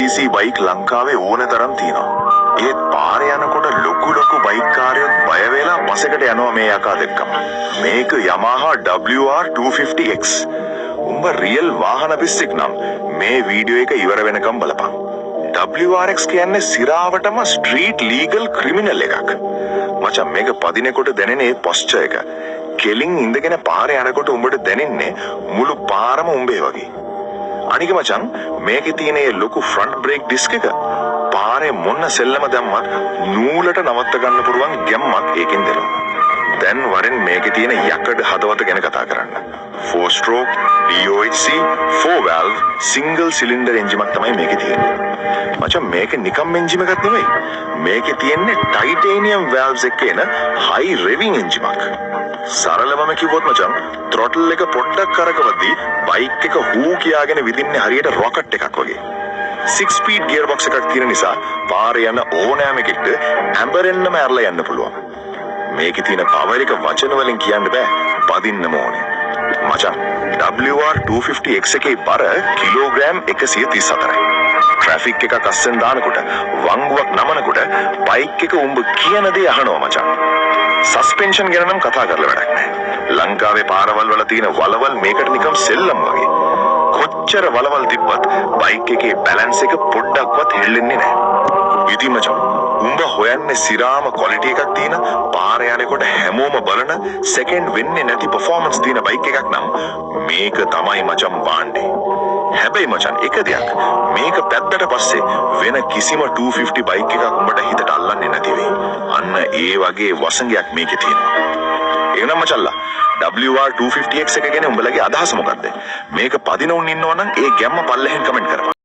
CC bike ලංකාවේ ඕන තරම් තියෙනවා. ඒත් පාරේ යනකොට ලොකු බයික් කාරයෝ බය වෙලා බසකට යනවා මේ යකා දෙක්කම. මේක Yamaha WR250X. උඹ රියල් වාහන පිස්සෙක් නම් මේ වීඩියෝ එක ඉවර වෙනකම් බලපන්. WRX කියන්නේ සිරාවටම ස්ට්‍රීට් ලීගල් ක්‍රිමිනල් එකක්. මචං මේක පදිනකොට දැනෙන ඒ පොස්චර් එක. කෙලින් ඉඳගෙන පාරේ යනකොට උඹට දැනෙන්නේ මුළු පාරම උඹේ වගේ. අනික මචං මේකේ තියෙන ඒ ලොකු ෆ්‍රන්ට් බ්‍රේක් ඩිස්ක් එක පාරේ මොන සෙල්ලම දැම්මත් නූලට නවත්ත ගන්න පුළුවන් ගැම්මක් ඒකෙන් දෙනවා. දැන් වරෙන් මේකේ තියෙන යකඩ හදවත ගැන කතා කරන්න. 4 stroke DOHC 4 valve single cylinder engine එකක් තමයි මේකේ තියෙන්නේ. මචං මේක නිකම් එන්ජින් එකක් නෙවෙයි. මේකේ තියෙන්නේ titanium valves එකේ එන high revving එන්ජින් එකක්. සරලවම කිව්වොත් මචං throttle එක පොඩ්ඩක් කරකවද්දී බයික් එක හූ කියාගෙන විදින්නේ හරියට රොකට් එකක් වගේ. 6 speed gearbox එකක් තියෙන නිසා පාරේ යන ඕනෑම එකෙක්ට ඇඹරෙන්නම ඇරලා යන්න පුළුවන්. මේකේ තියෙන පවර් එක වචන වලින් කියන්න බෑ. පදින්නම ඕනේ. මචං WR250X එකේ බර කිලෝග්‍රෑම් 134යි. ට්‍රැෆික් එකක් අස්සෙන් දානකොට වංගුවක් නමනකොට බයික් එක උඹ කියන දේ අහනවා මචං. සස්පෙන්ෂන් ගැන නම් කතා කරලා වැඩක් නැහැ. ලංකාවේ පාරවල් වල තියෙන වලවල් මේකට නිකම් සෙල්ලම් වගේ. කොච්චර වලවල් තිබ්බත් බයික් එකේ බැලන්ස් එක පොඩ්ඩක්වත් හෙල්ලෙන්නේ නැහැ. ඉතින් මචං උඹ හොයන්නේ සිරාම ක්වොලිටි එකක් තියෙන පාර යනකොට හැමෝම බලන සෙකන්ඩ් වෙන්නේ නැති පර්ෆෝමන්ස් තියෙන බයික් එකක් නම් මේක තමයි මචං වාණ්ඩේ. හැබැයි මචං එක දෙයක් මේක පැත්තට පස්සේ වෙන කිසිම 250 බයික් එකක් උඹට හිතට අල්ලන්නේ නැති වෙයි. අන්න ඒ වගේ වසඟයක් මේකේ තියෙනවා. එහෙනම් මචල්ලා WR250X එක ගැන උඹලගේ අදහස මොකද්ද? මේක පදින උන් ඉන්නවනම් ඒ ගැම්ම පල්ලෙහෙන් කමෙන්ට් කරපන්.